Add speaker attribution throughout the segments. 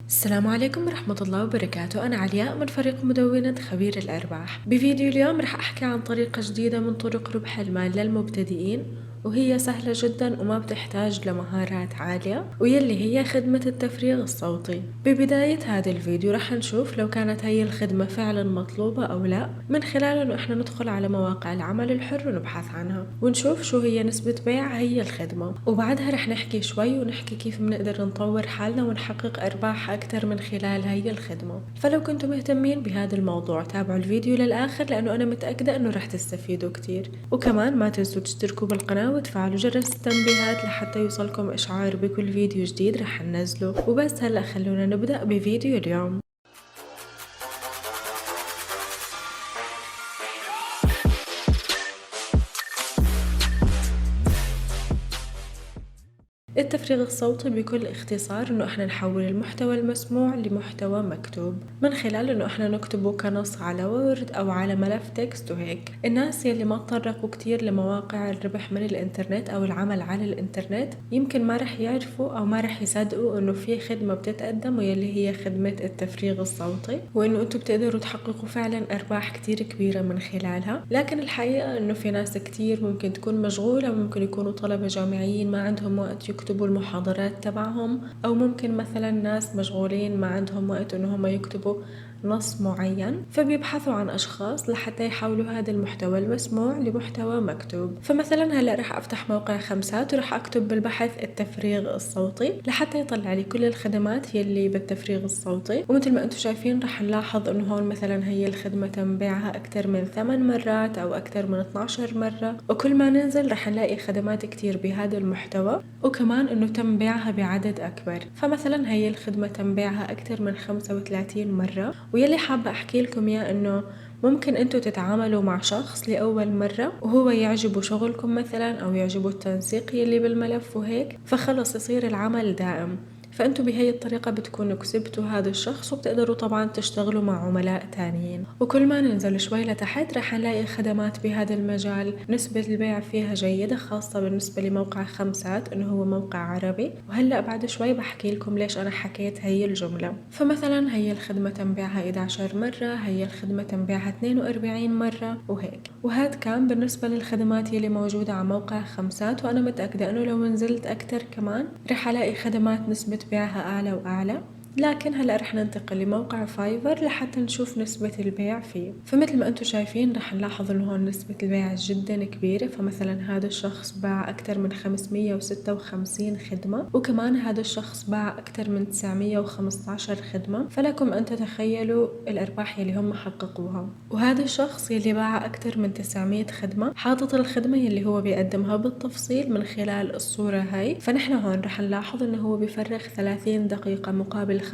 Speaker 1: السلام عليكم ورحمة الله وبركاته. أنا علياء من فريق مدونة خبير الأرباح. بفيديو اليوم رح أحكي عن طريقة جديدة من طرق ربح المال للمبتدئين، وهي سهلة جدا وما بتحتاج لمهارات عالية، ويلي هي خدمة التفريغ الصوتي. ببداية هذا الفيديو رح نشوف لو كانت هي الخدمة فعلا مطلوبة أو لا، من خلال إنه إحنا ندخل على مواقع العمل الحر ونبحث عنها ونشوف شو هي نسبة بيع هي الخدمة، وبعدها رح نحكي شوي ونحكي كيف بنقدر نطور حالنا ونحقق أرباح أكتر من خلال هي الخدمة. فلو كنتم مهتمين بهذا الموضوع تابعوا الفيديو للآخر، لأنه أنا متأكدة أنه رح تستفيدوا كتير. وكمان ما تنسوا تشتركوا بالقناة وتفعلوا جرس التنبيهات لحتى يوصلكم إشعار بكل فيديو جديد رح ننزله. وبس هلأ خلونا نبدأ بفيديو اليوم. التفريغ الصوتي بكل اختصار انه احنا نحول المحتوى المسموع لمحتوى مكتوب من خلال انه احنا نكتبه كنص على وورد او على ملف تكست. وهيك الناس يلي ما تطرقوا كتير لمواقع الربح من الانترنت او العمل على الانترنت يمكن ما رح يعرفوا او ما رح يصدقوا انه في خدمة بتتقدم ويلي هي خدمة التفريغ الصوتي، وانه انتم بتقدروا تحققوا فعلا ارباح كتير كبيرة من خلالها. لكن الحقيقة انه في ناس كتير ممكن تكون مشغولة، وممكن يكونوا طلبة جامعيين ما عندهم وقت يكتبوا المحاضرات تبعهم، أو ممكن مثلا ناس مشغولين ما عندهم وقت إنهم يكتبوا نص معين، فبيبحثوا عن أشخاص لحتى يحولوا هذا المحتوى المسموع لمحتوى مكتوب. فمثلا هلأ رح أفتح موقع خمسات ورح أكتب بالبحث التفريغ الصوتي لحتى يطلع لي كل الخدمات يلي بالتفريغ الصوتي. ومثل ما أنتم شايفين رح نلاحظ إنه هون مثلا هي الخدمة تنبيعها أكثر من 8 مرات أو أكثر من 12 مرة، وكل ما ننزل رح نلاقي خدمات كتير بهذا المحتوى، وكمان إنه تم بيعها بعدد أكبر. فمثلا هي الخدمة تم بيعها أكثر من 35 مرة. ويلي حابة أحكي لكم إياه إنه ممكن أنتوا تتعاملوا مع شخص لأول مرة وهو يعجبه شغلكم مثلا أو يعجبه التنسيق يلي بالملف وهيك، فخلص يصير العمل دائم. فأنتوا بهي الطريقة بتكونوا كسبتوا هذا الشخص، وبتقدروا طبعا تشتغلوا مع عملاء تانيين. وكل ما ننزل شوي لتحت رح نلاقي خدمات بهذا المجال نسبة البيع فيها جيدة، خاصة بالنسبة لموقع خمسات إنه هو موقع عربي. وهلأ بعد شوي بحكي لكم ليش أنا حكيت هي الجملة. فمثلا هي الخدمة تنبيعها 11 مرة، هي الخدمة تنبيعها 42 مرة وهيك. وهذا كان بالنسبة للخدمات يلي موجودة على موقع خمسات، وأنا متأكدة إنه لو نزلت أكتر كمان رح ألاقي خدمات نسبة بيعها أعلى وأعلى. لكن هلأ رح ننتقل لموقع فايفر لحتى نشوف نسبة البيع فيه. فمثل ما انتم شايفين رح نلاحظ انه هون نسبة البيع جدا كبيرة. فمثلا هذا الشخص باع أكثر من 556 خدمة، وكمان هذا الشخص باع أكثر من 915 خدمة. فلكم أن تتخيلوا الأرباح يلي هم حققوها. وهذا الشخص يلي باع أكثر من 900 خدمة حاطط الخدمة يلي هو بيقدمها بالتفصيل من خلال الصورة هاي. فنحن هون رح نلاحظ انه هو بيفرغ 30 دقيقة مقابل $5،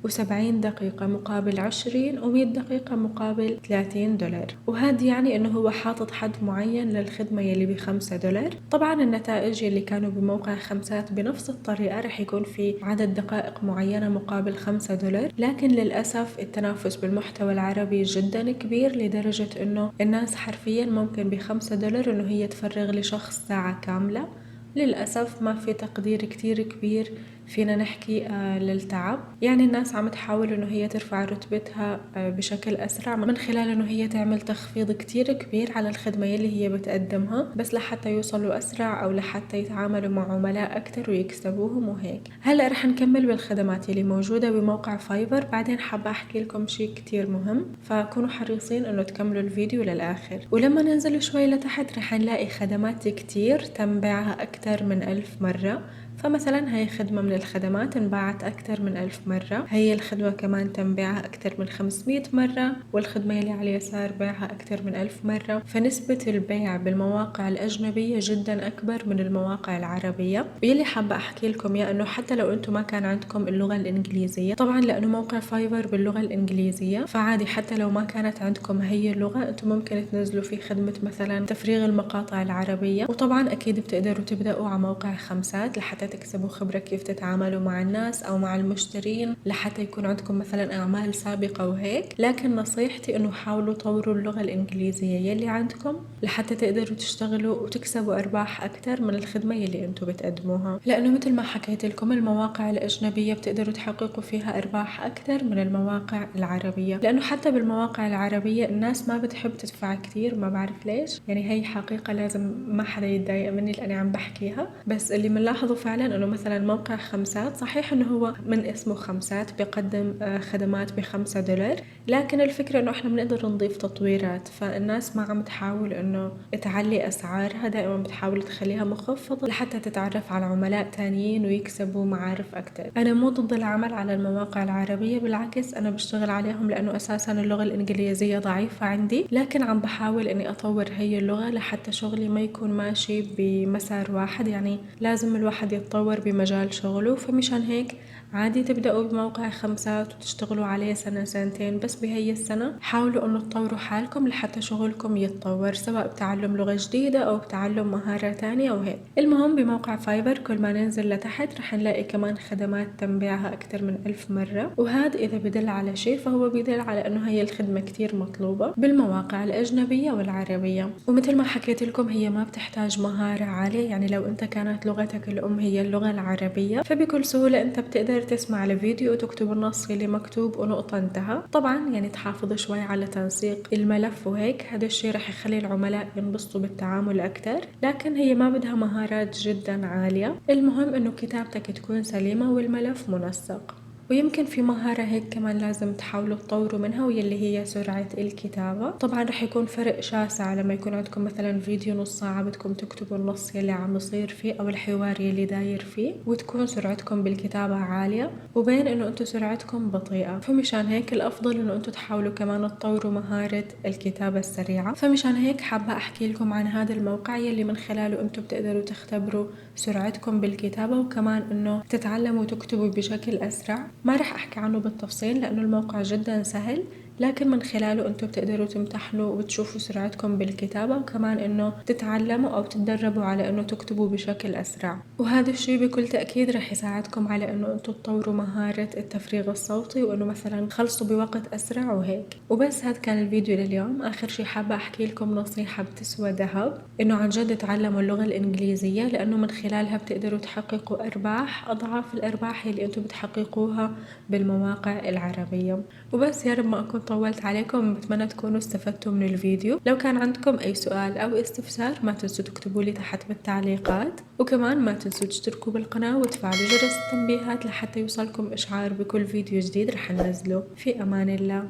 Speaker 1: و70 دقيقة مقابل 20، و100 دقيقة مقابل $30. وهذا يعني انه هو حاطط حد معين للخدمة يلي $5. طبعا النتائج يلي كانوا بموقع خمسات بنفس الطريقة رح يكون في عدد دقائق معينة مقابل $5. لكن للأسف التنافس بالمحتوى العربي جدا كبير، لدرجة انه الناس حرفيا ممكن $5 انه هي تفرغ لشخص ساعة كاملة. للأسف ما في تقدير كتير كبير فينا نحكي للتعب. يعني الناس عم تحاول انه هي ترفع رتبتها بشكل أسرع من خلال انه هي تعمل تخفيض كتير كبير على الخدمة يلي هي بتقدمها، بس لحتى يوصلوا أسرع أو لحتى يتعاملوا مع عملاء أكتر ويكسبوهم وهيك. هلأ رح نكمل بالخدمات يلي موجودة بموقع فايفر، بعدين حابة أحكي لكم شيء كتير مهم، فكونوا حريصين انه تكملوا الفيديو للآخر. ولما ننزل شوي لتحت رح نلاقي خدمات كتير تم بيعها أكتر من 1000 مرة. فمثلا هاي خدمة من الخدمات انباعت أكتر من 1000 مرة. هي الخدمة كمان تم بيعها أكتر من 500 مرة، والخدمة اللي على اليسار بيعها أكتر من 1000 مرة. فنسبة البيع بالمواقع الأجنبية جدا أكبر من المواقع العربية. ويلي حابة أحكي لكم يا أنه حتى لو أنتم ما كان عندكم اللغة الإنجليزية، طبعا لأنه موقع فايفر باللغة الإنجليزية، فعادي حتى لو ما كانت عندكم هي اللغة أنتم ممكن تنزلوا في خدمة مثلا تفريغ المقاطع العربية. وطبعا أكيد بتقدروا تبدأوا على موقع خمسات لحتى لحتى تكسبوا خبرة كيف تتعاملوا مع الناس أو مع المشترين، لحتى يكون عندكم مثلا أعمال سابقة وهيك. لكن نصيحتي إنه حاولوا طوروا اللغة الإنجليزية يلي عندكم لحتى تقدروا تشتغلوا وتكسبوا أرباح أكتر من الخدمة يلي أنتوا بتقدموها، لأنه مثل ما حكيت لكم المواقع الأجنبية بتقدروا تحققوا فيها أرباح أكتر من المواقع العربية، لأنه حتى بالمواقع العربية الناس ما بتحب تدفع كتير، ما بعرف ليش، يعني هي حقيقة لازم ما حدا يتضايق مني لأني عم بحكيها. بس اللي بنلاحظه فعلا إنه مثلا موقع خمسات، صحيح إنه هو من اسمه خمسات بيقدم خدمات ب5 دولار، لكن الفكرة إنه إحنا بنقدر نضيف تطويرات، فالناس ما عم تحاول إنه تعلي أسعارها، دائما بتحاول تخليها مخفضة لحتى تتعرف على عملاء تانيين ويكسبوا معارف أكتر. أنا مو ضد العمل على المواقع العربية، بالعكس أنا بشتغل عليهم لأنه أساسا اللغة الإنجليزية ضعيفة عندي، لكن عم بحاول إني أطور هي اللغة لحتى شغلي ما يكون ماشي بمسار واحد، يعني لازم الواحد يتطور بمجال شغله. فمشان هيك عادي تبدأوا بموقع خمسات وتشتغلوا عليه سنة سنتين، بس بهي السنة حاولوا انه تطوروا حالكم لحتى شغلكم يتطور، سواء بتعلم لغة جديدة او بتعلم مهارة تانية او هيك. المهم بموقع فايبر كل ما ننزل لتحت رح نلاقي كمان خدمات تنبيعها اكتر من 1000 مرة، وهذا اذا بدل على شيء فهو بدل على انه هي الخدمة كتير مطلوبة بالمواقع الاجنبية والعربية. ومثل ما حكيت لكم هي ما بتحتاج مهارة عالية، يعني لو انت كانت لغتك الام هي اللغة العربية فبكل سهولة انت بتقدر تسمع الفيديو وتكتب النص اللي مكتوب ونقطة انتهى. طبعا يعني تحافظ شوي على تنسيق الملف وهيك، هذا الشيء رح يخلي العملاء ينبسطوا بالتعامل أكتر، لكن هي ما بدها مهارات جدا عالية، المهم إنه كتابتك تكون سليمة والملف منسق. ويمكن في مهارة هيك كمان لازم تحاولوا تطوروا منها، واللي هي سرعة الكتابة. طبعا رح يكون فرق شاسع لما يكون عندكم مثلا فيديو نص ساعة بدكم تكتبوا النص يلي عم يصير فيه أو الحوار يلي داير فيه وتكون سرعتكم بالكتابة عالية، وبين إنه أنتوا سرعتكم بطيئة. فمشان هيك الأفضل إنه أنتوا تحاولوا كمان تطوروا مهارة الكتابة السريعة. فمشان هيك حابة أحكي لكم عن هذا الموقع يلي من خلاله أنتوا بتقدروا تختبروا سرعتكم بالكتابة، وكمان إنه تتعلموا تكتبوا بشكل أسرع. ما رح أحكي عنه بالتفصيل لأنه الموقع جدا سهل، لكن من خلاله أنتوا بتقدروا تمتحنوا وتشوفوا سرعتكم بالكتابة، وكمان إنه تتعلموا أو تتدربوا على إنه تكتبوا بشكل أسرع. وهذا الشيء بكل تأكيد رح يساعدكم على إنه أنتوا تطوروا مهارة التفريغ الصوتي، وإنه مثلا تخلصوا بوقت أسرع وهيك. وبس هذا كان الفيديو لليوم. آخر شيء حابة أحكي لكم نصيحة بتسوى ذهب، إنه عن جد تعلموا اللغة الإنجليزية، لأنه من خلالها بتقدروا تحققوا أرباح أضعاف الأرباح اللي أنتوا بتحققوها بالمواقع العربية. وبس يا رب ما أكون طولت عليكم، بتمنى تكونوا استفدتوا من الفيديو. لو كان عندكم أي سؤال أو استفسار ما تنسوا تكتبوا لي تحت بالتعليقات، وكمان ما تنسوا تشتركوا بالقناة وتفعلوا جرس التنبيهات لحتى يوصلكم إشعار بكل فيديو جديد رح ننزله. في أمان الله.